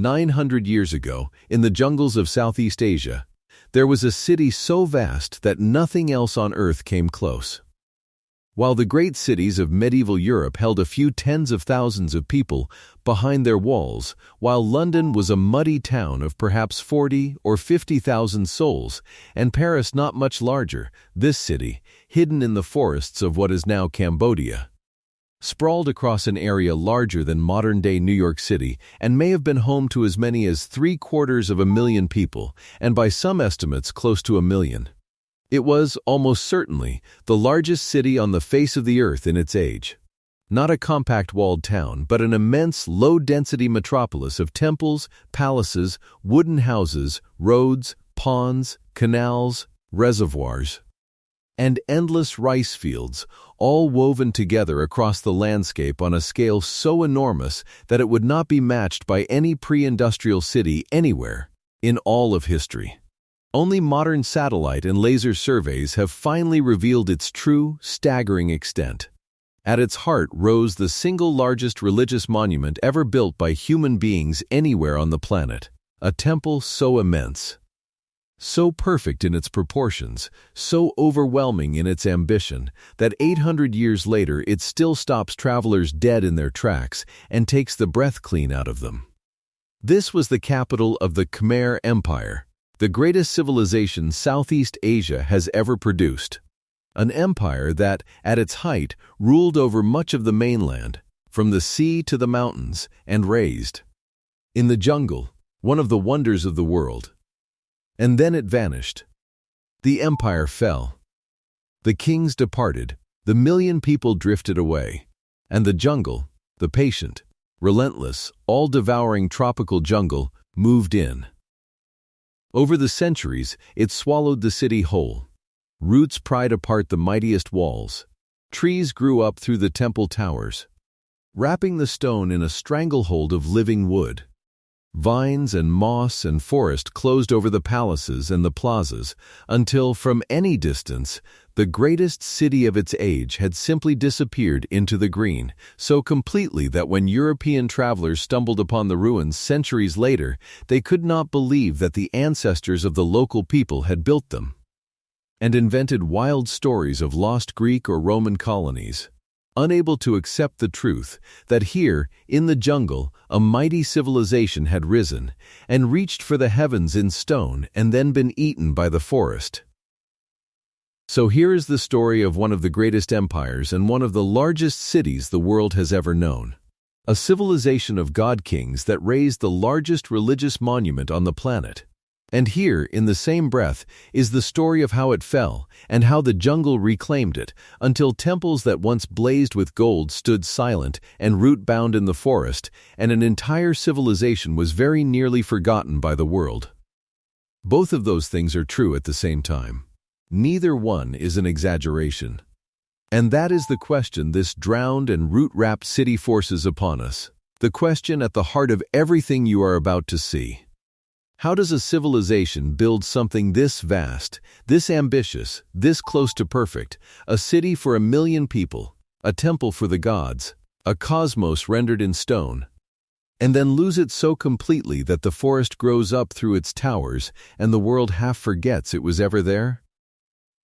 900 years ago, in the jungles of Southeast Asia, there was a city so vast that nothing else on earth came close. While the great cities of medieval Europe held a few tens of thousands of people behind their walls, while London was a muddy town of perhaps 40 or 50,000 souls, and Paris not much larger, this city, hidden in the forests of what is now Cambodia, sprawled across an area larger than modern-day New York City and may have been home to as many as 750,000 people, and by some estimates close to 1 million. It was, almost certainly, the largest city on the face of the earth in its age. Not a compact walled town, but an immense, low-density metropolis of temples, palaces, wooden houses, roads, ponds, canals, reservoirs, and endless rice fields, all woven together across the landscape on a scale so enormous that it would not be matched by any pre-industrial city anywhere in all of history. Only modern satellite and laser surveys have finally revealed its true, staggering extent. At its heart rose the single largest religious monument ever built by human beings anywhere on the planet, a temple so immense, so perfect in its proportions, so overwhelming in its ambition, that 800 years later it still stops travelers dead in their tracks and takes the breath clean out of them. This was the capital of the Khmer Empire, the greatest civilization Southeast Asia has ever produced. An empire that, at its height, ruled over much of the mainland, from the sea to the mountains, and raised in the jungle, one of the wonders of the world. And then it vanished. The empire fell. The kings departed, the million people drifted away, and the jungle, the patient, relentless, all-devouring tropical jungle, moved in. Over the centuries, it swallowed the city whole. Roots pried apart the mightiest walls. Trees grew up through the temple towers, wrapping the stone in a stranglehold of living wood. Vines and moss and forest closed over the palaces and the plazas until, from any distance, the greatest city of its age had simply disappeared into the green, so completely that when European travelers stumbled upon the ruins centuries later, they could not believe that the ancestors of the local people had built them, and invented wild stories of lost Greek or Roman colonies. Unable to accept the truth that here, in the jungle, a mighty civilization had risen and reached for the heavens in stone and then been eaten by the forest. So here is the story of one of the greatest empires and one of the largest cities the world has ever known. A civilization of god-kings that raised the largest religious monument on the planet. And here, in the same breath, is the story of how it fell and how the jungle reclaimed it, until temples that once blazed with gold stood silent and root-bound in the forest, and an entire civilization was very nearly forgotten by the world. Both of those things are true at the same time. Neither one is an exaggeration. And that is the question this drowned and root-wrapped city forces upon us. The question at the heart of everything you are about to see. How does a civilization build something this vast, this ambitious, this close to perfect, a city for 1 million people, a temple for the gods, a cosmos rendered in stone, and then lose it so completely that the forest grows up through its towers and the world half forgets it was ever there?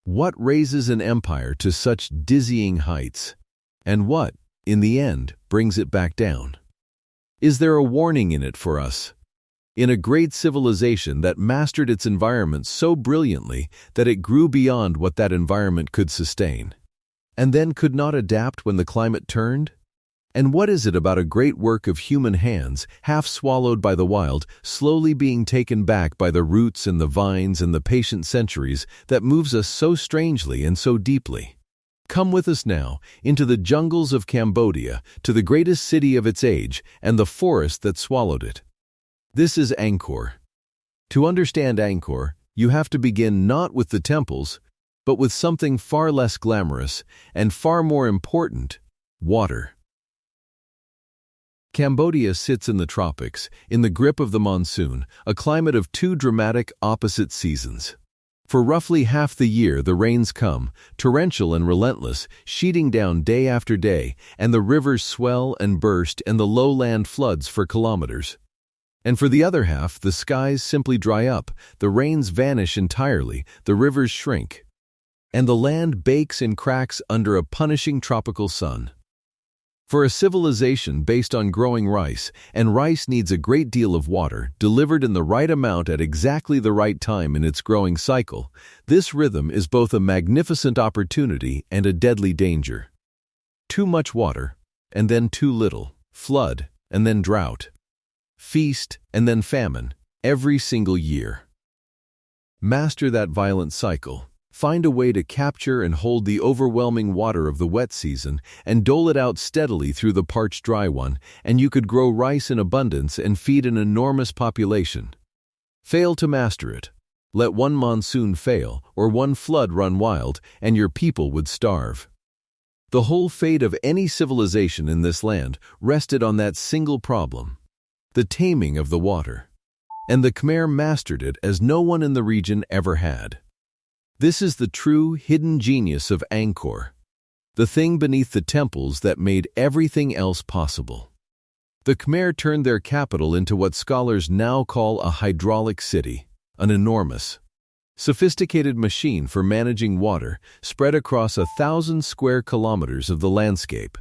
What raises an empire to such dizzying heights? And what, in the end, brings it back down? Is there a warning in it for us? In a great civilization that mastered its environment so brilliantly that it grew beyond what that environment could sustain, and then could not adapt when the climate turned? And what is it about a great work of human hands, half swallowed by the wild, slowly being taken back by the roots and the vines and the patient centuries, that moves us so strangely and so deeply? Come with us now, into the jungles of Cambodia, to the greatest city of its age, and the forest that swallowed it. This is Angkor. To understand Angkor, you have to begin not with the temples, but with something far less glamorous and far more important: water. Cambodia sits in the tropics, in the grip of the monsoon, a climate of two dramatic opposite seasons. For roughly half the year the rains come, torrential and relentless, sheeting down day after day, and the rivers swell and burst and the lowland floods for kilometers. And for the other half, the skies simply dry up, the rains vanish entirely, the rivers shrink, and the land bakes and cracks under a punishing tropical sun. For a civilization based on growing rice, and rice needs a great deal of water, delivered in the right amount at exactly the right time in its growing cycle, this rhythm is both a magnificent opportunity and a deadly danger. Too much water, and then too little, flood, and then drought, feast, and then famine, every single year. Master that violent cycle. Find a way to capture and hold the overwhelming water of the wet season and dole it out steadily through the parched dry one, and you could grow rice in abundance and feed an enormous population. Fail to master it. Let one monsoon fail or one flood run wild, and your people would starve. The whole fate of any civilization in this land rested on that single problem, the taming of the water. And the Khmer mastered it as no one in the region ever had. This is the true hidden genius of Angkor, the thing beneath the temples that made everything else possible. The Khmer turned their capital into what scholars now call a hydraulic city, an enormous, sophisticated machine for managing water spread across 1,000 square kilometers of the landscape.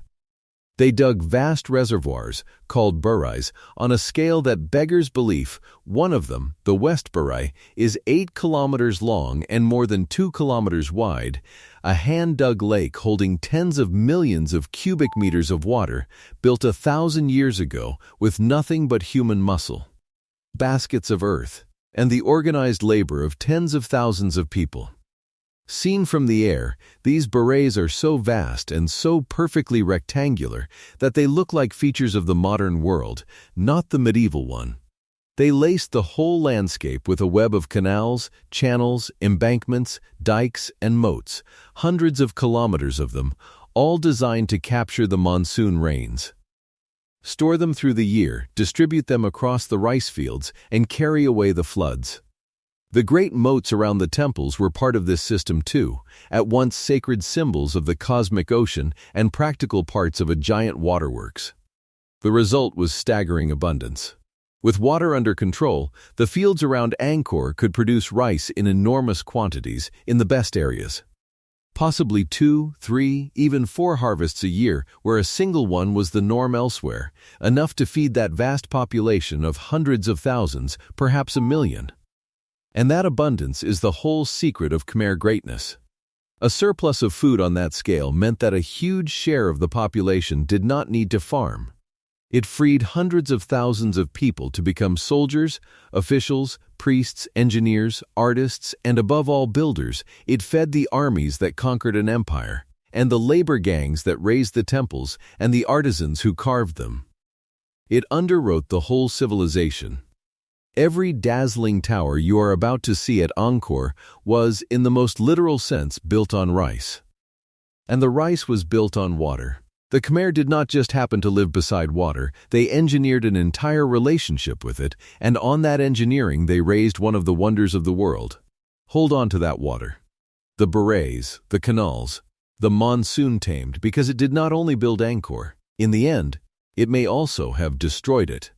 They dug vast reservoirs, called burais, on a scale that beggars belief. One of them, the West Burai, is 8 kilometers long and more than 2 kilometers wide, a hand-dug lake holding tens of millions of cubic meters of water, built 1,000 years ago with nothing but human muscle, baskets of earth, and the organized labor of tens of thousands of people. Seen from the air, these burais are so vast and so perfectly rectangular that they look like features of the modern world, not the medieval one. They laced the whole landscape with a web of canals, channels, embankments, dikes, and moats, hundreds of kilometers of them, all designed to capture the monsoon rains, store them through the year, distribute them across the rice fields, and carry away the floods. The great moats around the temples were part of this system too, at once sacred symbols of the cosmic ocean and practical parts of a giant waterworks. The result was staggering abundance. With water under control, the fields around Angkor could produce rice in enormous quantities in the best areas. Possibly 2, 3, even 4 harvests a year, where a single one was the norm elsewhere, enough to feed that vast population of hundreds of thousands, perhaps 1 million. And that abundance is the whole secret of Khmer greatness. A surplus of food on that scale meant that a huge share of the population did not need to farm. It freed hundreds of thousands of people to become soldiers, officials, priests, engineers, artists, and above all builders. It fed the armies that conquered an empire, and the labor gangs that raised the temples, and the artisans who carved them. It underwrote the whole civilization. Every dazzling tower you are about to see at Angkor was, in the most literal sense, built on rice. And the rice was built on water. The Khmer did not just happen to live beside water, they engineered an entire relationship with it, and on that engineering they raised one of the wonders of the world. Hold on to that water. The burais, the canals, the monsoon tamed, because it did not only build Angkor. In the end, it may also have destroyed it.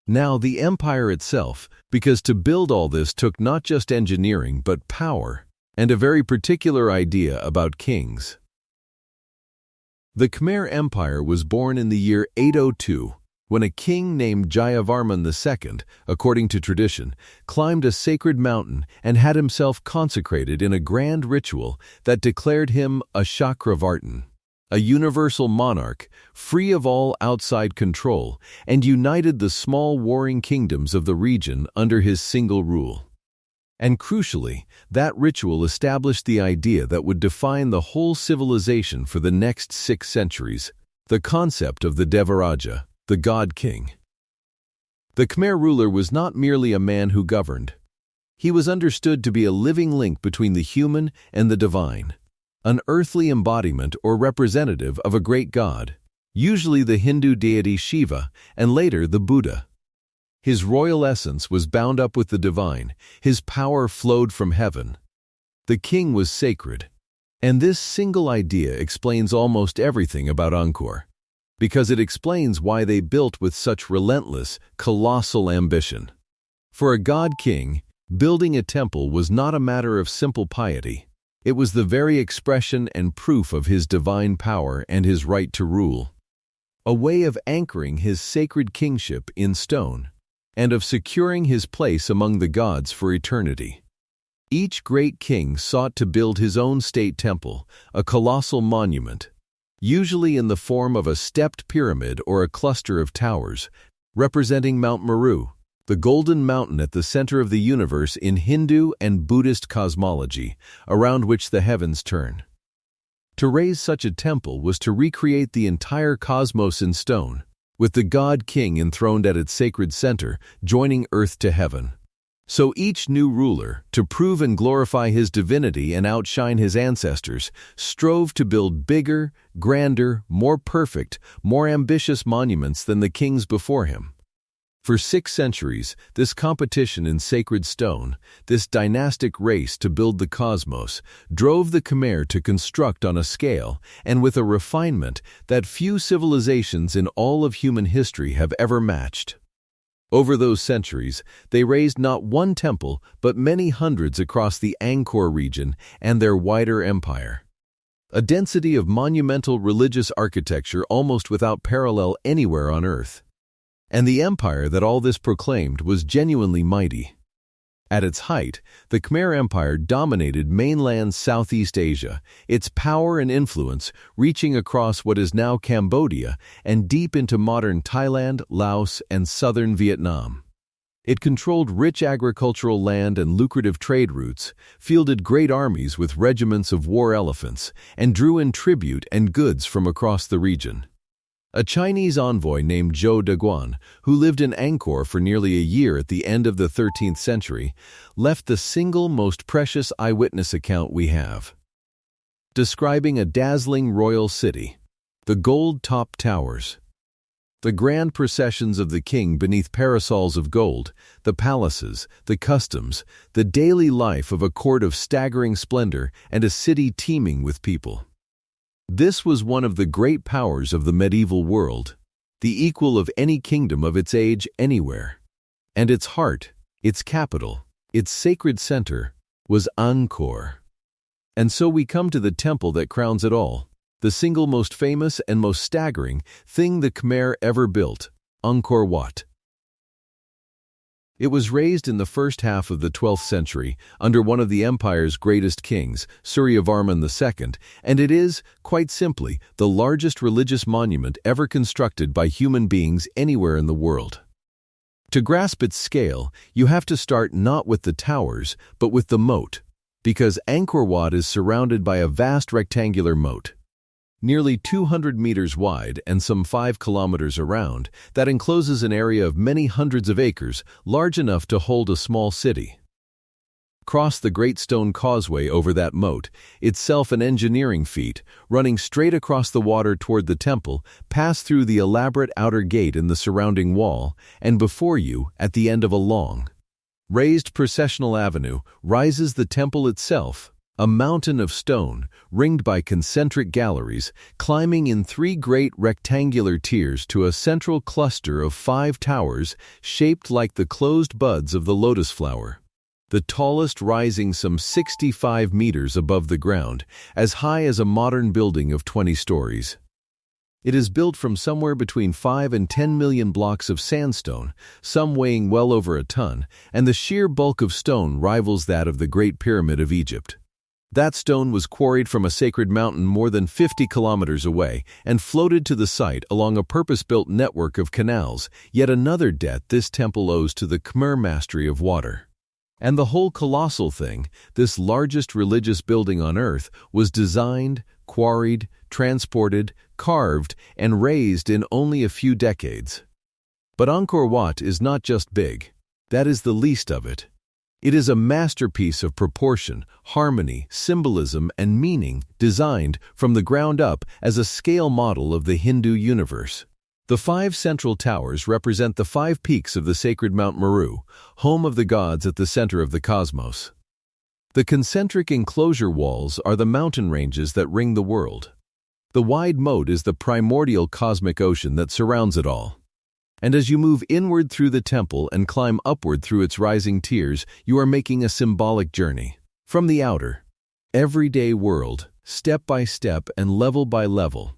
Now the empire itself, because to build all this took not just engineering but power, and a very particular idea about kings. The Khmer Empire was born in the year 802, when a king named Jayavarman II, according to tradition, climbed a sacred mountain and had himself consecrated in a grand ritual that declared him a Chakravartin, a universal monarch, free of all outside control, and united the small warring kingdoms of the region under his single rule. And crucially, that ritual established the idea that would define the whole civilization for the next 6 centuries, the concept of the Devaraja, the God-King. The Khmer ruler was not merely a man who governed. He was understood to be a living link between the human and the divine, an earthly embodiment or representative of a great god, usually the Hindu deity Shiva, and later the Buddha. His royal essence was bound up with the divine, his power flowed from heaven. The king was sacred, and this single idea explains almost everything about Angkor. because it explains why they built with such relentless, colossal ambition. For a god-king, building a temple was not a matter of simple piety. It was the very expression and proof of his divine power and his right to rule. A way of anchoring his sacred kingship in stone, and of securing his place among the gods for eternity. Each great king sought to build his own state temple, a colossal monument, usually in the form of a stepped pyramid or a cluster of towers, representing Mount Meru, the golden mountain at the center of the universe in Hindu and Buddhist cosmology, around which the heavens turn. To raise such a temple was to recreate the entire cosmos in stone, with the god-king enthroned at its sacred center, joining earth to heaven. So each new ruler, to prove and glorify his divinity and outshine his ancestors, strove to build bigger, grander, more perfect, more ambitious monuments than the kings before him. For 6 centuries, this competition in sacred stone, this dynastic race to build the cosmos, drove the Khmer to construct on a scale and with a refinement that few civilizations in all of human history have ever matched. Over those centuries, they raised not one temple but many hundreds across the Angkor region and their wider empire. A density of monumental religious architecture almost without parallel anywhere on earth. And the empire that all this proclaimed was genuinely mighty. At its height, the Khmer Empire dominated mainland Southeast Asia, its power and influence reaching across what is now Cambodia and deep into modern Thailand, Laos, and southern Vietnam. It controlled rich agricultural land and lucrative trade routes, fielded great armies with regiments of war elephants, and drew in tribute and goods from across the region. A Chinese envoy named Zhou Daguan, who lived in Angkor for nearly a year at the end of the 13th century, left the single most precious eyewitness account we have. Describing a dazzling royal city, the gold-topped towers, the grand processions of the king beneath parasols of gold, the palaces, the customs, the daily life of a court of staggering splendor and a city teeming with people. This was one of the great powers of the medieval world, the equal of any kingdom of its age anywhere. And its heart, its capital, its sacred center, was Angkor. And so we come to the temple that crowns it all, the single most famous and most staggering thing the Khmer ever built, Angkor Wat. It was raised in the first half of the 12th century under one of the empire's greatest kings, Suryavarman II, and it is, quite simply, the largest religious monument ever constructed by human beings anywhere in the world. To grasp its scale, you have to start not with the towers, but with the moat, because Angkor Wat is surrounded by a vast rectangular moat. Nearly 200 meters wide and some 5 kilometers around, that encloses an area of many hundreds of acres, large enough to hold a small city. Cross the great stone causeway over that moat, itself an engineering feat, running straight across the water toward the temple, pass through the elaborate outer gate in the surrounding wall, and before you, at the end of a long, raised processional avenue, rises the temple itself. A mountain of stone, ringed by concentric galleries, climbing in 3 great rectangular tiers to a central cluster of 5 towers shaped like the closed buds of the lotus flower. The tallest rising some 65 meters above the ground, as high as a modern building of 20 stories. It is built from somewhere between 5 and 10 million blocks of sandstone, some weighing well over a ton, and the sheer bulk of stone rivals that of the Great Pyramid of Egypt. That stone was quarried from a sacred mountain more than 50 kilometers away and floated to the site along a purpose-built network of canals, yet another debt this temple owes to the Khmer mastery of water. And the whole colossal thing, this largest religious building on earth, was designed, quarried, transported, carved, and raised in only a few decades. But Angkor Wat is not just big. That is the least of it. It is a masterpiece of proportion, harmony, symbolism, and meaning, designed from the ground up as a scale model of the Hindu universe. The 5 central towers represent the 5 peaks of the sacred Mount Meru, home of the gods at the center of the cosmos. The concentric enclosure walls are the mountain ranges that ring the world. The wide moat is the primordial cosmic ocean that surrounds it all. And as you move inward through the temple and climb upward through its rising tiers, you are making a symbolic journey. From the outer, everyday world, step by step and level by level,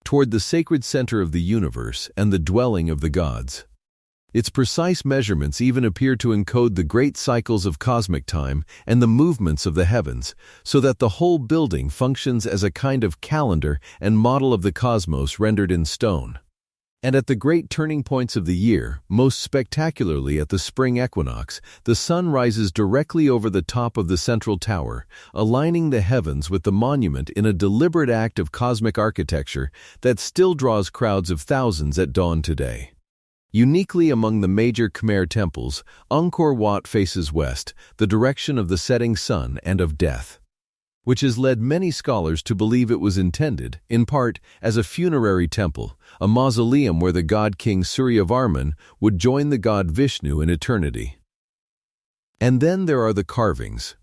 toward the sacred center of the universe and the dwelling of the gods. Its precise measurements even appear to encode the great cycles of cosmic time and the movements of the heavens, so that the whole building functions as a kind of calendar and model of the cosmos rendered in stone. And at the great turning points of the year, most spectacularly at the spring equinox, the sun rises directly over the top of the central tower, aligning the heavens with the monument in a deliberate act of cosmic architecture that still draws crowds of thousands at dawn today. Uniquely among the major Khmer temples, Angkor Wat faces west, the direction of the setting sun and of death, which has led many scholars to believe it was intended, in part, as a funerary temple, a mausoleum where the god king Suryavarman would join the god Vishnu in eternity. And then there are the carvings.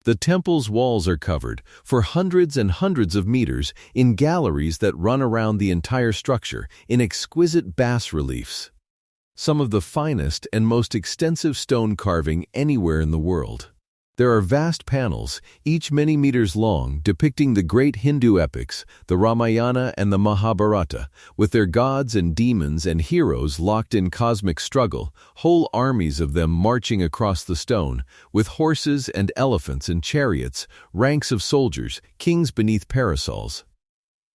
The temple's walls are covered, for hundreds and hundreds of meters, in galleries that run around the entire structure, in exquisite bas-reliefs. Some of the finest and most extensive stone carving anywhere in the world. There are vast panels, each many meters long, depicting the great Hindu epics, the Ramayana and the Mahabharata, with their gods and demons and heroes locked in cosmic struggle, whole armies of them marching across the stone, with horses and elephants and chariots, ranks of soldiers, kings beneath parasols.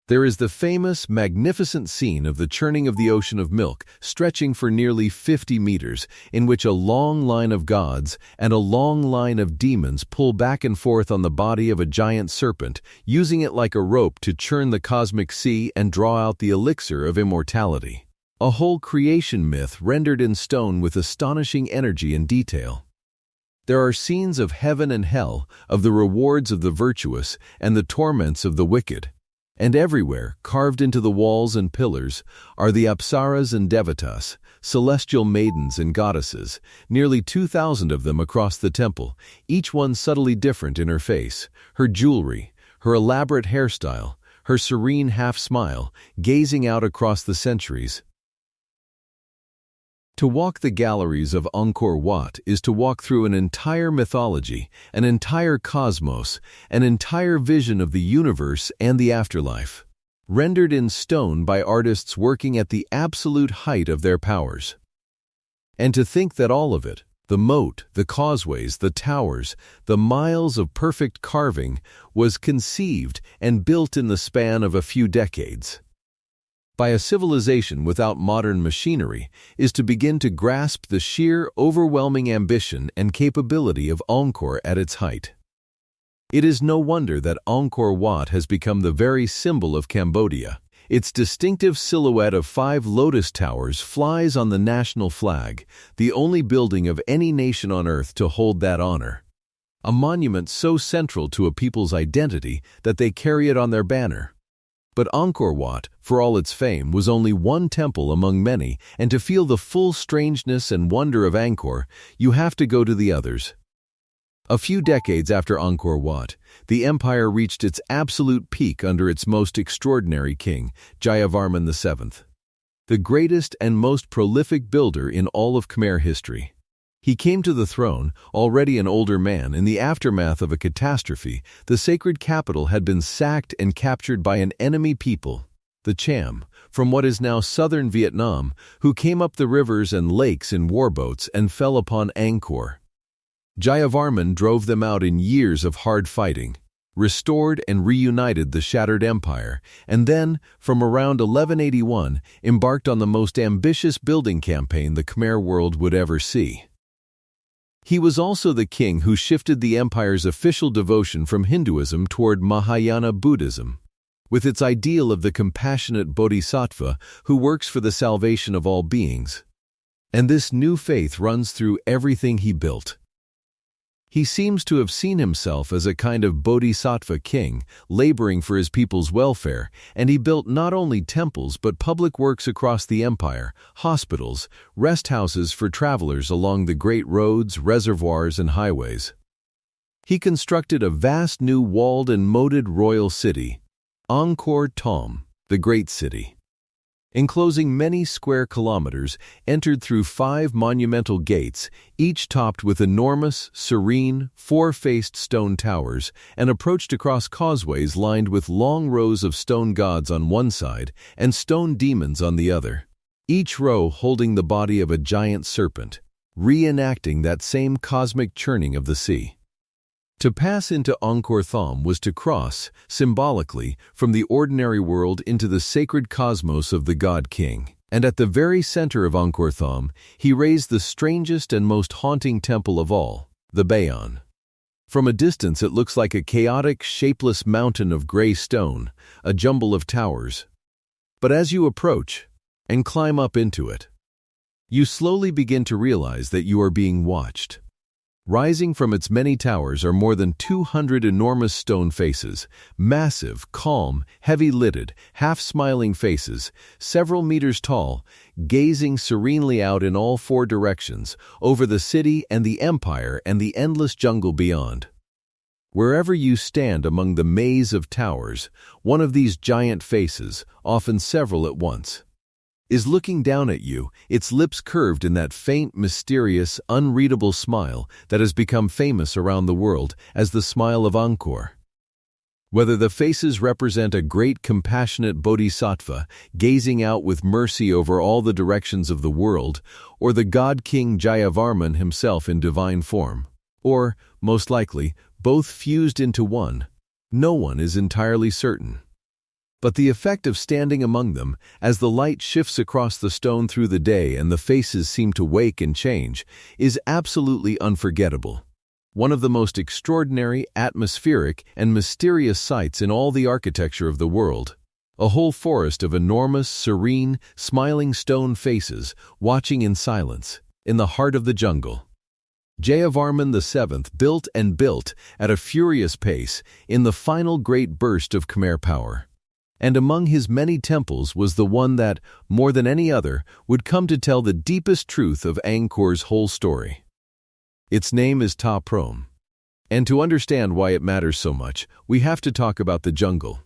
There is the famous, magnificent scene of the churning of the ocean of milk, stretching for nearly 50 meters, in which a long line of gods and a long line of demons pull back and forth on the body of a giant serpent, using it like a rope to churn the cosmic sea and draw out the elixir of immortality. A whole creation myth rendered in stone with astonishing energy and detail. There are scenes of heaven and hell, of the rewards of the virtuous and the torments of the wicked. And everywhere, carved into the walls and pillars, are the apsaras and devatas, celestial maidens and goddesses, nearly 2,000 of them across the temple, each one subtly different in her face, her jewelry, her elaborate hairstyle, her serene half-smile, gazing out across the centuries. To walk the galleries of Angkor Wat is to walk through an entire mythology, an entire cosmos, an entire vision of the universe and the afterlife, rendered in stone by artists working at the absolute height of their powers. And to think that all of it, the moat, the causeways, the towers, the miles of perfect carving, was conceived and built in the span of a few decades by a civilization without modern machinery, is to begin to grasp the sheer, overwhelming ambition and capability of Angkor at its height. It is no wonder that Angkor Wat has become the very symbol of Cambodia. Its distinctive silhouette of 5 lotus towers flies on the national flag, the only building of any nation on earth to hold that honor. A monument so central to a people's identity that they carry it on their banner. But Angkor Wat, for all its fame, was only one temple among many, and to feel the full strangeness and wonder of Angkor, you have to go to the others. A few decades after Angkor Wat, the empire reached its absolute peak under its most extraordinary king, Jayavarman VII, the greatest and most prolific builder in all of Khmer history. He came to the throne, already an older man, in the aftermath of a catastrophe. The sacred capital had been sacked and captured by an enemy people, the Cham, from what is now southern Vietnam, who came up the rivers and lakes in warboats and fell upon Angkor. Jayavarman drove them out in years of hard fighting, restored and reunited the shattered empire, and then, from around 1181, embarked on the most ambitious building campaign the Khmer world would ever see. He was also the king who shifted the empire's official devotion from Hinduism toward Mahayana Buddhism, with its ideal of the compassionate bodhisattva who works for the salvation of all beings. And this new faith runs through everything he built. He seems to have seen himself as a kind of bodhisattva king, laboring for his people's welfare, and he built not only temples but public works across the empire, hospitals, rest houses for travelers along the great roads, reservoirs, and highways. He constructed a vast new walled and moated royal city, Angkor Wat, the Great City. Enclosing many square kilometers, entered through 5 monumental gates, each topped with enormous, serene, 4-faced stone towers, and approached across causeways lined with long rows of stone gods on one side and stone demons on the other, each row holding the body of a giant serpent, reenacting that same cosmic churning of the sea. To pass into Angkor Wat was to cross, symbolically, from the ordinary world into the sacred cosmos of the God King. And at the very center of Angkor Wat, he raised the strangest and most haunting temple of all, the Bayon. From a distance it looks like a chaotic, shapeless mountain of gray stone, a jumble of towers. But as you approach and climb up into it, you slowly begin to realize that you are being watched. Rising from its many towers are more than 200 enormous stone faces, massive, calm, heavy-lidded, half-smiling faces, several meters tall, gazing serenely out in all 4 directions, over the city and the empire and the endless jungle beyond. Wherever you stand among the maze of towers, one of these giant faces, often several at once, is looking down at you, its lips curved in that faint, mysterious, unreadable smile that has become famous around the world as the smile of Angkor. Whether the faces represent a great compassionate bodhisattva gazing out with mercy over all the directions of the world, or the god king Jayavarman himself in divine form, or, most likely, both fused into one, no one is entirely certain. But the effect of standing among them, as the light shifts across the stone through the day and the faces seem to wake and change, is absolutely unforgettable. One of the most extraordinary, atmospheric, and mysterious sights in all the architecture of the world. A whole forest of enormous, serene, smiling stone faces, watching in silence, in the heart of the jungle. Jayavarman VII built and built, at a furious pace, in the final great burst of Khmer power. And among his many temples was the one that, more than any other, would come to tell the deepest truth of Angkor's whole story. Its name is Prohm. And to understand why it matters so much, we have to talk about the jungle.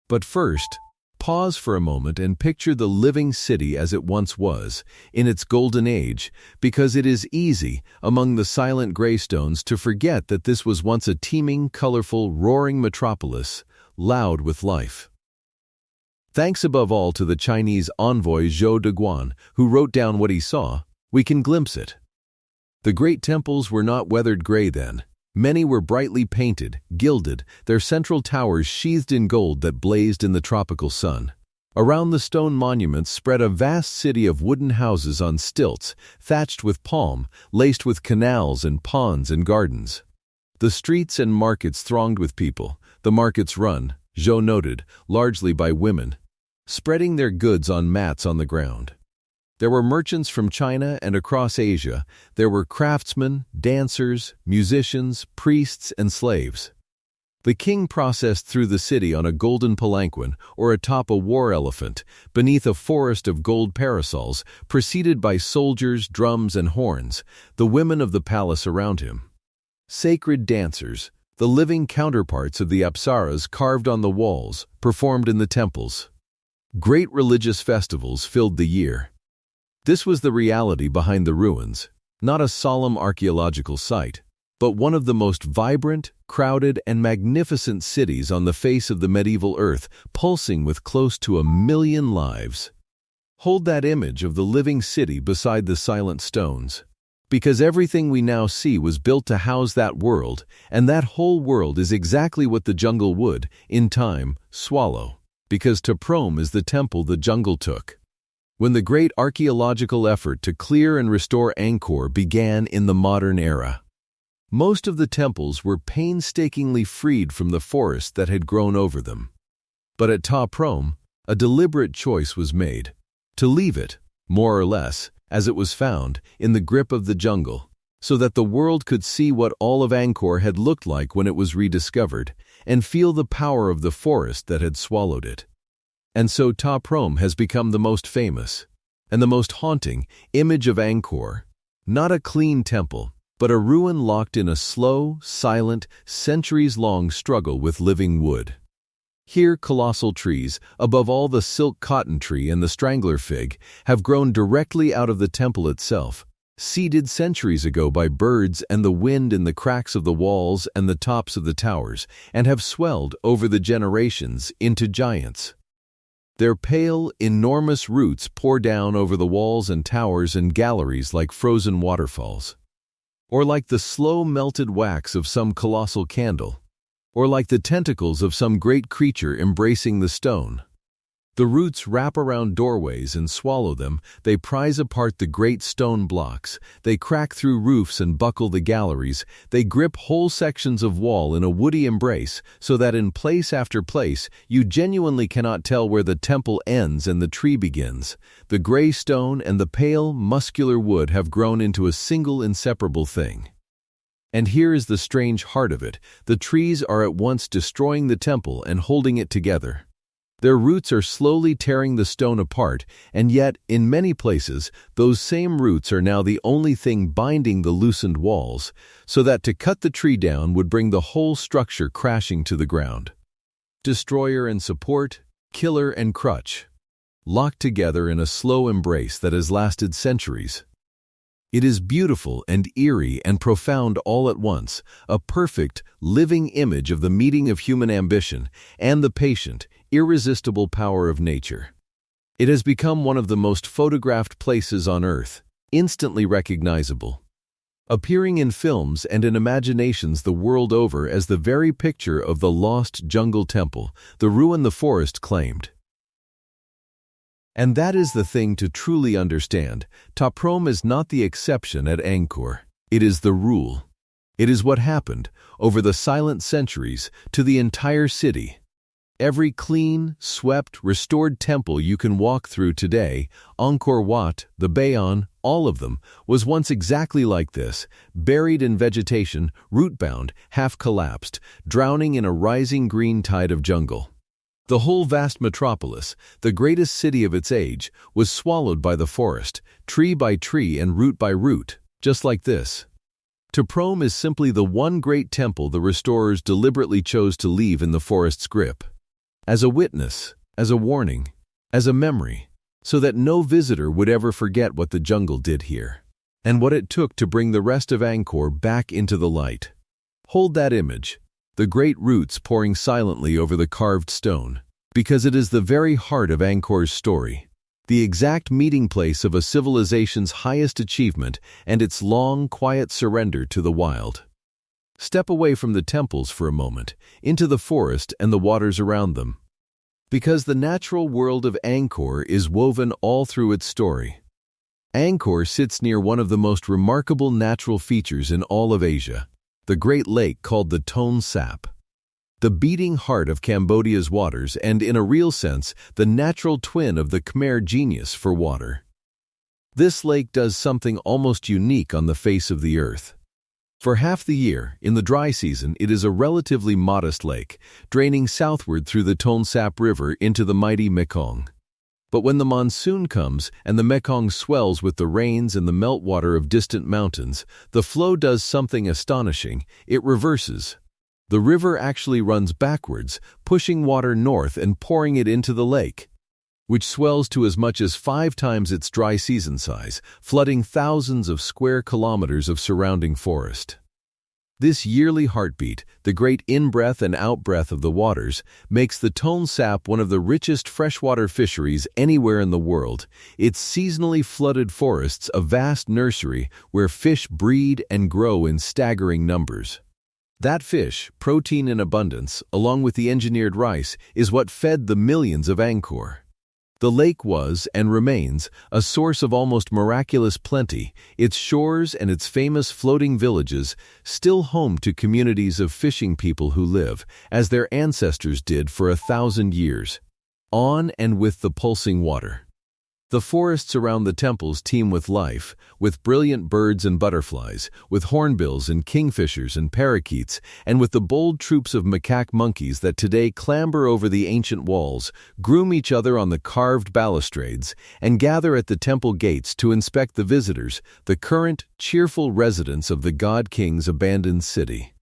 But first, pause for a moment and picture the living city as it once was, in its golden age, because it is easy, among the silent gray stones, to forget that this was once a teeming, colorful, roaring metropolis, loud with life. Thanks above all to the Chinese envoy Zhou Deguan, who wrote down what he saw, we can glimpse it. The great temples were not weathered gray then. Many were brightly painted, gilded, their central towers sheathed in gold that blazed in the tropical sun. Around the stone monuments spread a vast city of wooden houses on stilts, thatched with palm, laced with canals and ponds and gardens. The streets and markets thronged with people, the markets run, Zhou noted, largely by women, spreading their goods on mats on the ground. There were merchants from China and across Asia. There were craftsmen, dancers, musicians, priests, and slaves. The king processed through the city on a golden palanquin or atop a war elephant, beneath a forest of gold parasols, preceded by soldiers, drums, and horns, the women of the palace around him. Sacred dancers, the living counterparts of the apsaras carved on the walls, performed in the temples. Great religious festivals filled the year. This was the reality behind the ruins, not a solemn archaeological site, but one of the most vibrant, crowded, and magnificent cities on the face of the medieval earth, pulsing with close to 1 million lives. Hold that image of the living city beside the silent stones. Because everything we now see was built to house that world, and that whole world is exactly what the jungle would, in time, swallow. Because Prohm is the temple the jungle took. When the great archaeological effort to clear and restore Angkor began in the modern era, most of the temples were painstakingly freed from the forest that had grown over them. But at Prohm, a deliberate choice was made, to leave it, more or less, as it was found, in the grip of the jungle, so that the world could see what all of Angkor had looked like when it was rediscovered, and feel the power of the forest that had swallowed it. And so Prohm has become the most famous, and the most haunting, image of Angkor, not a clean temple, but a ruin locked in a slow, silent, centuries-long struggle with living wood. Here, colossal trees, above all the silk cotton tree and the strangler fig, have grown directly out of the temple itself, seeded centuries ago by birds and the wind in the cracks of the walls and the tops of the towers, and have swelled over the generations into giants. Their pale, enormous roots pour down over the walls and towers and galleries like frozen waterfalls, or like the slow melted wax of some colossal candle, or like the tentacles of some great creature embracing the stone. The roots wrap around doorways and swallow them, they prise apart the great stone blocks, they crack through roofs and buckle the galleries, they grip whole sections of wall in a woody embrace, so that in place after place you genuinely cannot tell where the temple ends and the tree begins. The gray stone and the pale, muscular wood have grown into a single inseparable thing. And here is the strange heart of it: the trees are at once destroying the temple and holding it together. Their roots are slowly tearing the stone apart, and yet, in many places, those same roots are now the only thing binding the loosened walls, so that to cut the tree down would bring the whole structure crashing to the ground. Destroyer and support, killer and crutch, locked together in a slow embrace that has lasted centuries. It is beautiful and eerie and profound all at once, a perfect, living image of the meeting of human ambition and the patient, irresistible power of nature. It has become one of the most photographed places on Earth, instantly recognizable, appearing in films and in imaginations the world over as the very picture of the lost jungle temple, the ruin the forest claimed. And that is the thing to truly understand. Prohm is not the exception at Angkor. It is the rule. It is what happened, over the silent centuries, to the entire city. Every clean, swept, restored temple you can walk through today, Angkor Wat, the Bayon, all of them, was once exactly like this, buried in vegetation, root-bound, half-collapsed, drowning in a rising green tide of jungle. The whole vast metropolis, the greatest city of its age, was swallowed by the forest, tree by tree and root by root, just like this. Prohm is simply the one great temple the restorers deliberately chose to leave in the forest's grip. As a witness, as a warning, as a memory, so that no visitor would ever forget what the jungle did here, and what it took to bring the rest of Angkor back into the light. Hold that image, the great roots pouring silently over the carved stone, because it is the very heart of Angkor's story, the exact meeting place of a civilization's highest achievement and its long, quiet surrender to the wild. Step away from the temples for a moment, into the forest and the waters around them. Because the natural world of Angkor is woven all through its story. Angkor sits near one of the most remarkable natural features in all of Asia, the great lake called the Ton Sap. The beating heart of Cambodia's waters and, in a real sense, the natural twin of the Khmer genius for water. This lake does something almost unique on the face of the earth. For half the year, in the dry season, it is a relatively modest lake, draining southward through the Ton Sap River into the mighty Mekong. But when the monsoon comes and the Mekong swells with the rains and the meltwater of distant mountains, the flow does something astonishing. It reverses. The river actually runs backwards, pushing water north and pouring it into the lake, which swells to as much as 5 times its dry season size, flooding thousands of square kilometers of surrounding forest. This yearly heartbeat, the great in-breath and out-breath of the waters, makes the Ton Sap one of the richest freshwater fisheries anywhere in the world, its seasonally flooded forests a vast nursery where fish breed and grow in staggering numbers. That fish, protein in abundance, along with the engineered rice, is what fed the millions of Angkor. The lake was, and remains, a source of almost miraculous plenty, its shores and its famous floating villages still home to communities of fishing people who live, as their ancestors did for 1,000 years, on and with the pulsing water. The forests around the temples teem with life, with brilliant birds and butterflies, with hornbills and kingfishers and parakeets, and with the bold troops of macaque monkeys that today clamber over the ancient walls, groom each other on the carved balustrades, and gather at the temple gates to inspect the visitors, the current, cheerful residents of the God King's abandoned city.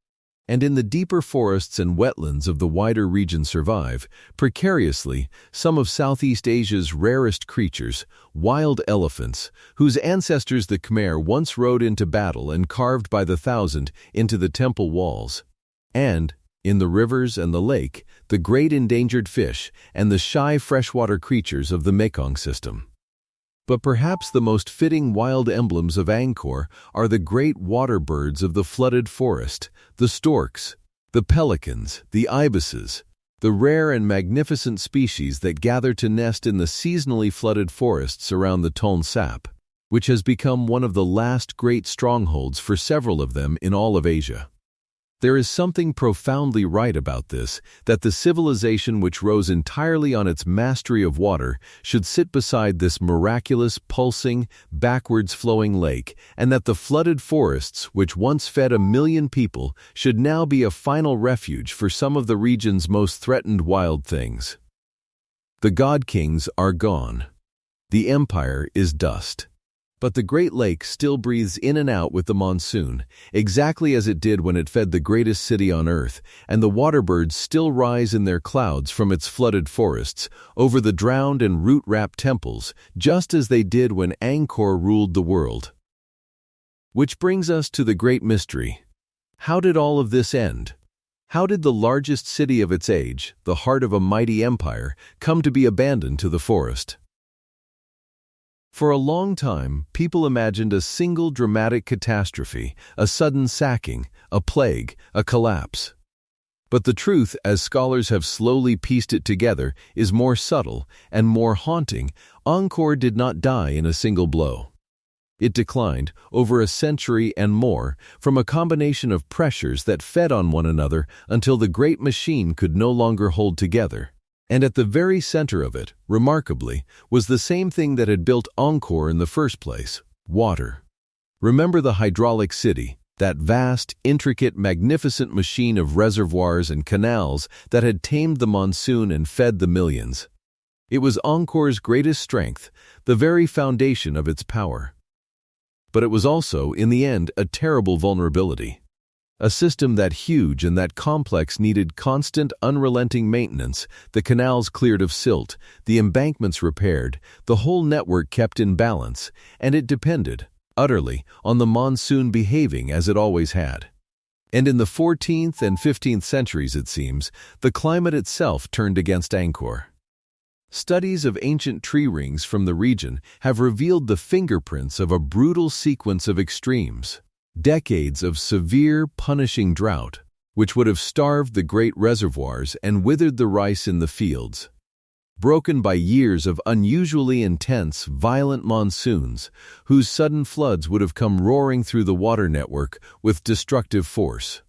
And in the deeper forests and wetlands of the wider region survive, precariously, some of Southeast Asia's rarest creatures, wild elephants, whose ancestors the Khmer once rode into battle and carved by the thousand into the temple walls. And, in the rivers and the lake, the great endangered fish and the shy freshwater creatures of the Mekong system. But perhaps the most fitting wild emblems of Angkor are the great water birds of the flooded forest, the storks, the pelicans, the ibises, the rare and magnificent species that gather to nest in the seasonally flooded forests around the Ton Sap, which has become one of the last great strongholds for several of them in all of Asia. There is something profoundly right about this, that the civilization which rose entirely on its mastery of water should sit beside this miraculous, pulsing, backwards-flowing lake, and that the flooded forests, which once fed 1 million people, should now be a final refuge for some of the region's most threatened wild things. The god-kings are gone. The empire is dust. But the Great Lake still breathes in and out with the monsoon, exactly as it did when it fed the greatest city on earth, and the waterbirds still rise in their clouds from its flooded forests, over the drowned and root-wrapped temples, just as they did when Angkor ruled the world. Which brings us to the great mystery. How did all of this end? How did the largest city of its age, the heart of a mighty empire, come to be abandoned to the forest? For a long time, people imagined a single dramatic catastrophe, a sudden sacking, a plague, a collapse. But the truth, as scholars have slowly pieced it together, is more subtle and more haunting. Angkor did not die in a single blow. It declined, over a century and more, from a combination of pressures that fed on one another until the great machine could no longer hold together. And at the very center of it, remarkably, was the same thing that had built Angkor in the first place: water. Remember the hydraulic city, that vast, intricate, magnificent machine of reservoirs and canals that had tamed the monsoon and fed the millions. It was Angkor's greatest strength, the very foundation of its power. But it was also, in the end, a terrible vulnerability. A system that huge and that complex needed constant, unrelenting maintenance, the canals cleared of silt, the embankments repaired, the whole network kept in balance, and it depended, utterly, on the monsoon behaving as it always had. And in the 14th and 15th centuries, it seems, the climate itself turned against Angkor. Studies of ancient tree rings from the region have revealed the fingerprints of a brutal sequence of extremes. Decades of severe, punishing drought, which would have starved the great reservoirs and withered the rice in the fields. Broken by years of unusually intense, violent monsoons, whose sudden floods would have come roaring through the water network with destructive force.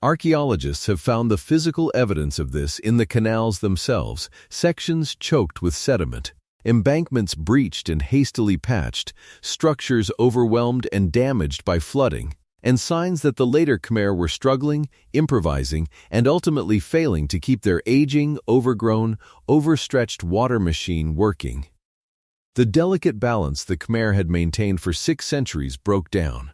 Archaeologists have found the physical evidence of this in the canals themselves, sections choked with sediment, embankments breached and hastily patched, structures overwhelmed and damaged by flooding, and signs that the later Khmer were struggling, improvising, and ultimately failing to keep their aging, overgrown, overstretched water machine working. The delicate balance the Khmer had maintained for 6 centuries broke down.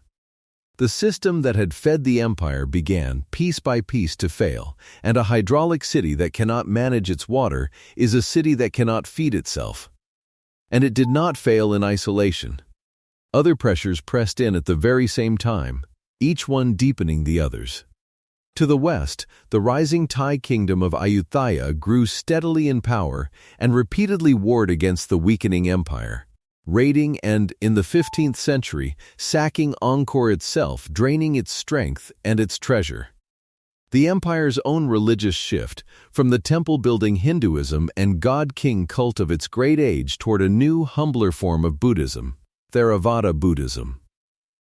The system that had fed the empire began, piece by piece, to fail, and a hydraulic city that cannot manage its water is a city that cannot feed itself. And it did not fail in isolation. Other pressures pressed in at the very same time, each one deepening the others. To the west, the rising Thai kingdom of Ayutthaya grew steadily in power and repeatedly warred against the weakening empire, raiding and, in the 15th century, sacking Angkor itself, draining its strength and its treasure. The empire's own religious shift, from the temple-building Hinduism and god-king cult of its great age toward a new, humbler form of Buddhism, Theravada Buddhism,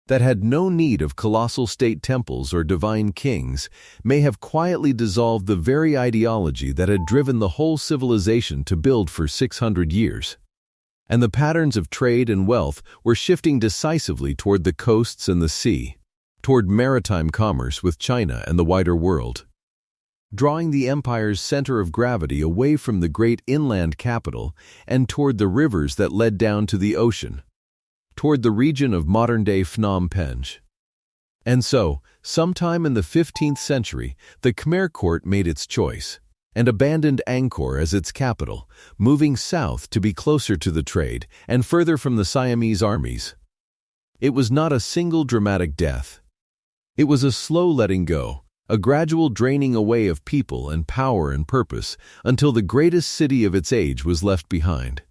that had no need of colossal state temples or divine kings, may have quietly dissolved the very ideology that had driven the whole civilization to build for 600 years. And the patterns of trade and wealth were shifting decisively toward the coasts and the sea, toward maritime commerce with China and the wider world, drawing the empire's center of gravity away from the great inland capital and toward the rivers that led down to the ocean, toward the region of modern-day Phnom Penh. And so, sometime in the 15th century, the Khmer court made its choice and abandoned Angkor as its capital, moving south to be closer to the trade and further from the Siamese armies. It was not a single dramatic death. It was a slow letting go, a gradual draining away of people and power and purpose until the greatest city of its age was left behind.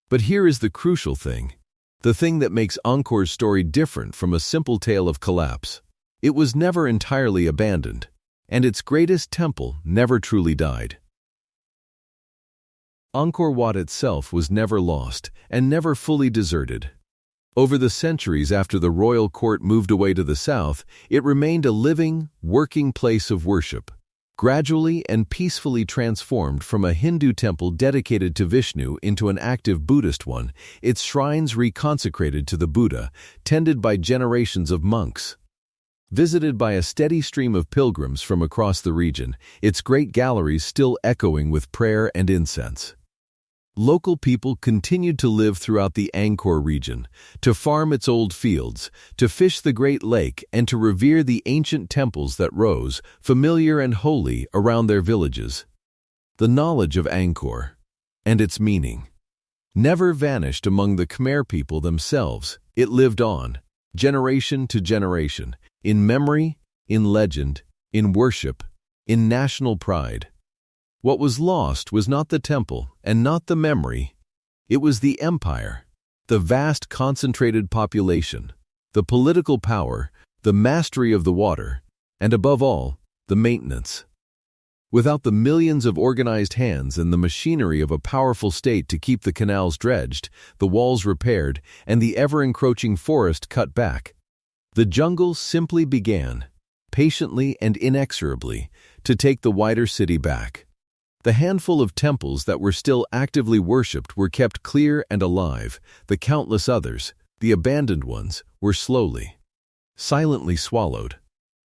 But here is the crucial thing, the thing that makes Angkor's story different from a simple tale of collapse. It was never entirely abandoned, and its greatest temple never truly died. Angkor Wat itself was never lost and never fully deserted. Over the centuries after the royal court moved away to the south, it remained a living, working place of worship, gradually and peacefully transformed from a Hindu temple dedicated to Vishnu into an active Buddhist one, its shrines reconsecrated to the Buddha, tended by generations of monks. Visited by a steady stream of pilgrims from across the region, its great galleries still echoing with prayer and incense. Local people continued to live throughout the Angkor region, to farm its old fields, to fish the Great Lake, and to revere the ancient temples that rose, familiar and holy, around their villages. The knowledge of Angkor, and its meaning, never vanished among the Khmer people themselves. It lived on, generation to generation, in memory, in legend, in worship, in national pride. What was lost was not the temple and not the memory. It was the empire, the vast concentrated population, the political power, the mastery of the water, and above all, the maintenance. Without the millions of organized hands and the machinery of a powerful state to keep the canals dredged, the walls repaired, and the ever-encroaching forest cut back, the jungle simply began, patiently and inexorably, to take the wider city back. The handful of temples that were still actively worshipped were kept clear and alive. The countless others, the abandoned ones, were slowly, silently swallowed.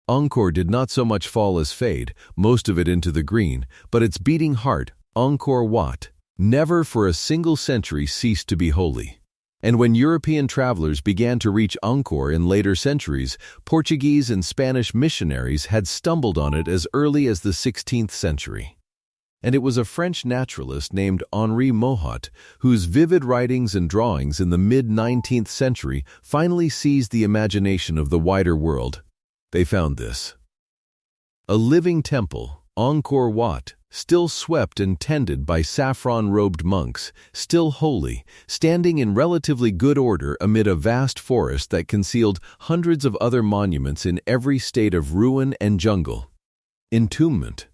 Angkor did not so much fall as fade, most of it into the green, but its beating heart, Angkor Wat, never for a single century ceased to be holy. And when European travelers began to reach Angkor in later centuries, Portuguese and Spanish missionaries had stumbled on it as early as the 16th century. And it was a French naturalist named Henri Mohat whose vivid writings and drawings in the mid-19th century finally seized the imagination of the wider world. They found this: a living temple, Angkor Wat, still swept and tended by saffron-robed monks, still holy, standing in relatively good order amid a vast forest that concealed hundreds of other monuments in every state of ruin and jungle. Entombment.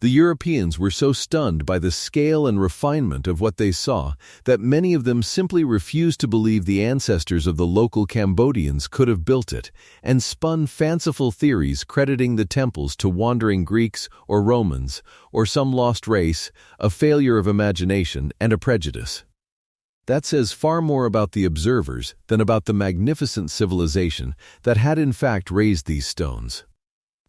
The Europeans were so stunned by the scale and refinement of what they saw that many of them simply refused to believe the ancestors of the local Cambodians could have built it, and spun fanciful theories crediting the temples to wandering Greeks or Romans, or some lost race, a failure of imagination and a prejudice. That says far more about the observers than about the magnificent civilization that had in fact raised these stones.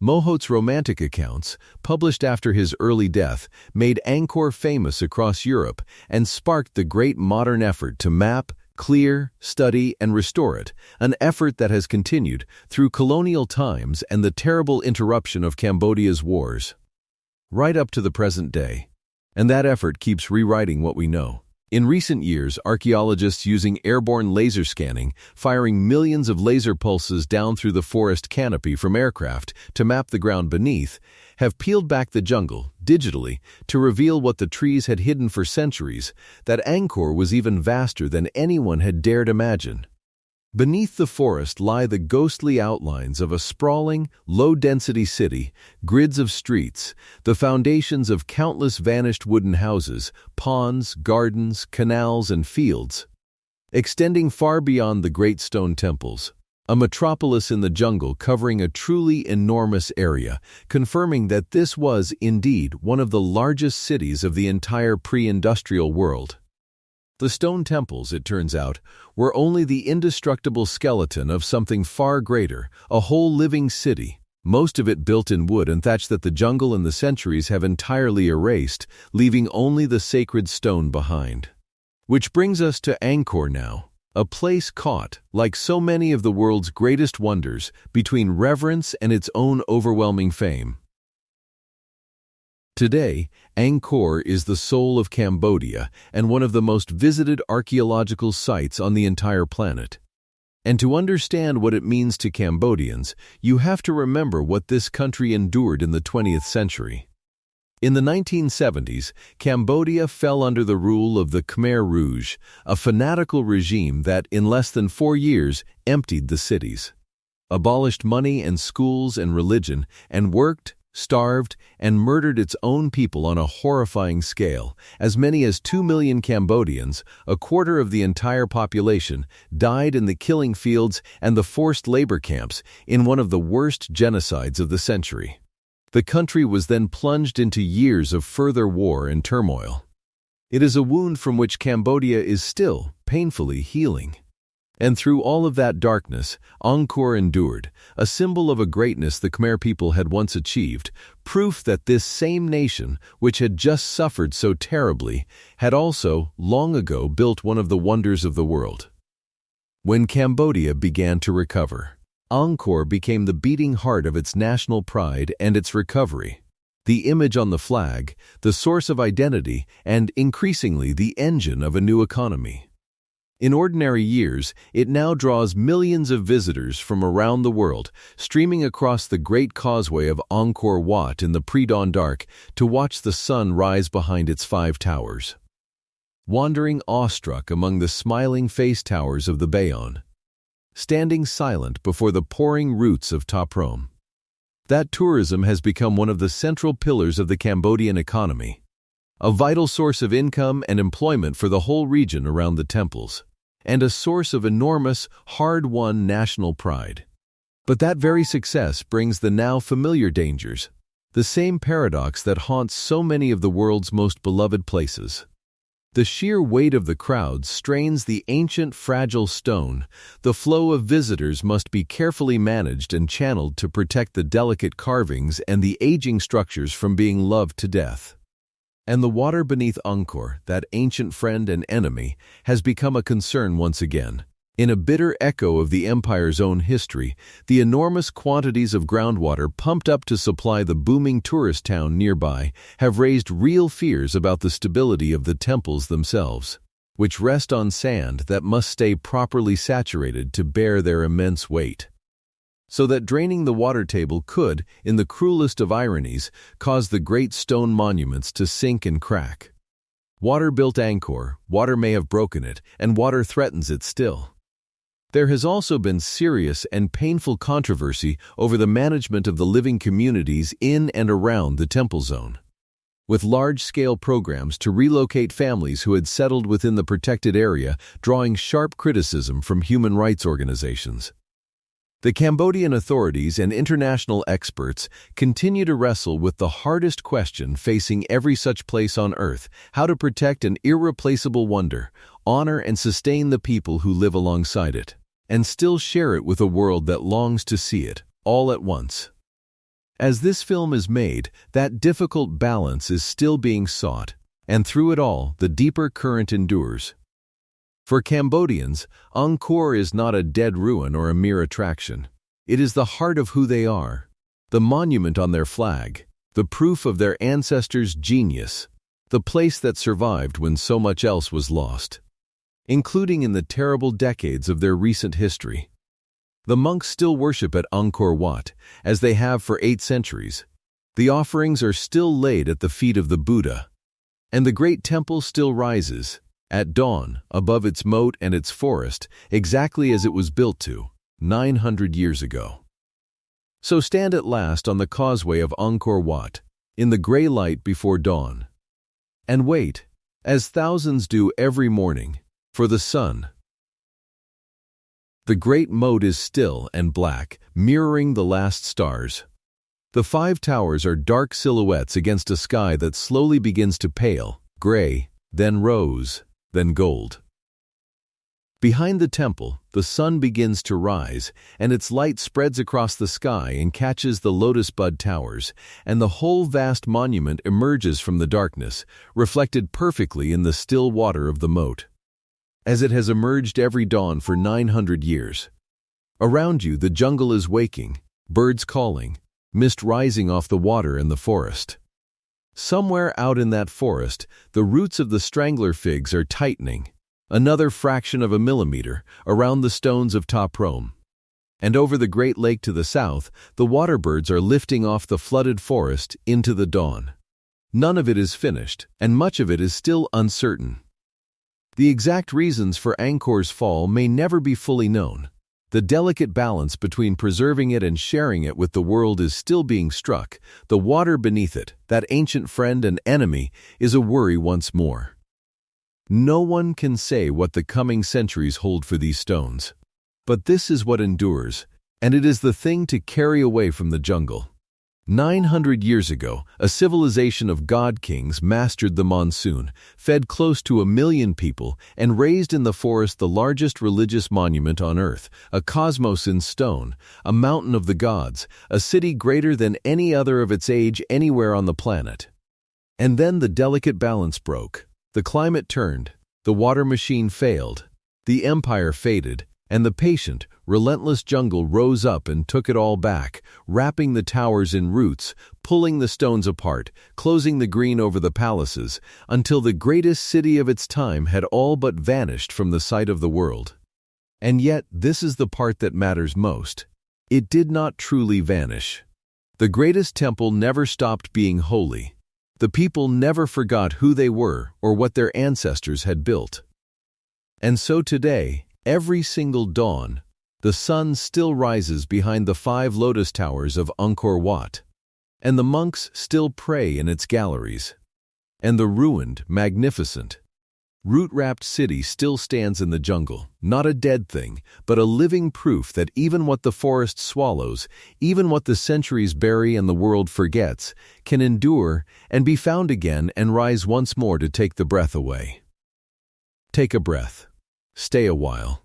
Mohat's romantic accounts, published after his early death, made Angkor famous across Europe and sparked the great modern effort to map, clear, study, and restore it, an effort that has continued through colonial times and the terrible interruption of Cambodia's wars, right up to the present day. And that effort keeps rewriting what we know. In recent years, archaeologists using airborne laser scanning, firing millions of laser pulses down through the forest canopy from aircraft to map the ground beneath, have peeled back the jungle, digitally, to reveal what the trees had hidden for centuries, that Angkor was even vaster than anyone had dared imagine. Beneath the forest lie the ghostly outlines of a sprawling, low-density city, grids of streets, the foundations of countless vanished wooden houses, ponds, gardens, canals, and fields. Extending far beyond the great stone temples, a metropolis in the jungle covering a truly enormous area, confirming that this was, indeed, one of the largest cities of the entire pre-industrial world. The stone temples, it turns out, were only the indestructible skeleton of something far greater, a whole living city, most of it built in wood and thatch that the jungle and the centuries have entirely erased, leaving only the sacred stone behind. Which brings us to Angkor now, a place caught, like so many of the world's greatest wonders, between reverence and its own overwhelming fame. Today, Angkor is the soul of Cambodia and one of the most visited archaeological sites on the entire planet. And to understand what it means to Cambodians, you have to remember what this country endured in the 20th century. In the 1970s, Cambodia fell under the rule of the Khmer Rouge, a fanatical regime that, in less than 4 years, emptied the cities, abolished money and schools and religion, and worked, starved, and murdered its own people on a horrifying scale. As many as 2 million Cambodians, a quarter of the entire population, died in the killing fields and the forced labor camps in one of the worst genocides of the century. The country was then plunged into years of further war and turmoil. It is a wound from which Cambodia is still painfully healing. And through all of that darkness, Angkor endured, a symbol of a greatness the Khmer people had once achieved, proof that this same nation, which had just suffered so terribly, had also, long ago, built one of the wonders of the world. When Cambodia began to recover, Angkor became the beating heart of its national pride and its recovery, the image on the flag, the source of identity, and, increasingly, the engine of a new economy. In ordinary years, it now draws millions of visitors from around the world, streaming across the great causeway of Angkor Wat in the pre-dawn dark to watch the sun rise behind its 5 towers. Wandering awestruck among the smiling face towers of the Bayon, standing silent before the pouring roots of Prohm. That tourism has become one of the central pillars of the Cambodian economy, a vital source of income and employment for the whole region around the temples, and a source of enormous, hard-won national pride. But that very success brings the now familiar dangers, the same paradox that haunts so many of the world's most beloved places. The sheer weight of the crowds strains the ancient, fragile stone. The flow of visitors must be carefully managed and channeled to protect the delicate carvings and the aging structures from being loved to death. And the water beneath Angkor, that ancient friend and enemy, has become a concern once again. In a bitter echo of the empire's own history, the enormous quantities of groundwater pumped up to supply the booming tourist town nearby have raised real fears about the stability of the temples themselves, which rest on sand that must stay properly saturated to bear their immense weight. So that draining the water table could, in the cruelest of ironies, cause the great stone monuments to sink and crack. Water built Angkor, water may have broken it, and water threatens it still. There has also been serious and painful controversy over the management of the living communities in and around the temple zone, with large-scale programs to relocate families who had settled within the protected area, drawing sharp criticism from human rights organizations. The Cambodian authorities and international experts continue to wrestle with the hardest question facing every such place on earth: how to protect an irreplaceable wonder, honor and sustain the people who live alongside it, and still share it with a world that longs to see it, all at once. As this film is made, that difficult balance is still being sought, and through it all, the deeper current endures. For Cambodians, Angkor is not a dead ruin or a mere attraction. It is the heart of who they are, the monument on their flag, the proof of their ancestors' genius, the place that survived when so much else was lost, including in the terrible decades of their recent history. The monks still worship at Angkor Wat, as they have for 8 centuries. The offerings are still laid at the feet of the Buddha, and the great temple still rises, at dawn, above its moat and its forest, exactly as it was built to, 900 years ago. So stand at last on the causeway of Angkor Wat, in the gray light before dawn, and wait, as thousands do every morning, for the sun. The great moat is still and black, mirroring the last stars. The 5 towers are dark silhouettes against a sky that slowly begins to pale, gray, then rose, then gold. Behind the temple, the sun begins to rise, and its light spreads across the sky and catches the lotus bud towers, and the whole vast monument emerges from the darkness, reflected perfectly in the still water of the moat. as it has emerged every dawn for 900 years. Around you, the jungle is waking, birds calling, mist rising off the water and the forest. Somewhere out in that forest, the roots of the strangler figs are tightening, another fraction of a millimeter, around the stones of Prohm. And over the great lake to the south, the water birds are lifting off the flooded forest into the dawn. None of it is finished, and much of it is still uncertain. The exact reasons for Angkor's fall may never be fully known. The delicate balance between preserving it and sharing it with the world is still being struck. The water beneath it, that ancient friend and enemy, is a worry once more. No one can say what the coming centuries hold for these stones. But this is what endures, and it is the thing to carry away from the jungle. 900 years ago, a civilization of god-kings mastered the monsoon, fed close to 1 million people, and raised in the forest the largest religious monument on earth, a cosmos in stone, a mountain of the gods, a city greater than any other of its age anywhere on the planet. And then the delicate balance broke. The climate turned, the water machine failed, the empire faded, and the patient, relentless jungle rose up and took it all back, wrapping the towers in roots, pulling the stones apart, closing the green over the palaces, until the greatest city of its time had all but vanished from the sight of the world. And yet, this is the part that matters most. It did not truly vanish. The greatest temple never stopped being holy. The people never forgot who they were or what their ancestors had built. And so today, every single dawn, the sun still rises behind the 5 lotus towers of Angkor Wat, and the monks still pray in its galleries, and the ruined, magnificent, root-wrapped city still stands in the jungle, not a dead thing, but a living proof that even what the forest swallows, even what the centuries bury and the world forgets, can endure and be found again and rise once more to take the breath away. Take a breath. Stay a while.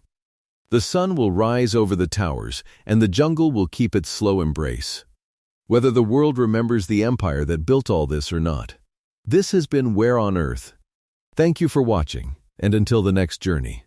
The sun will rise over the towers, and the jungle will keep its slow embrace. Whether the world remembers the empire that built all this or not. This has been Where on Earth. Thank you for watching, and until the next journey.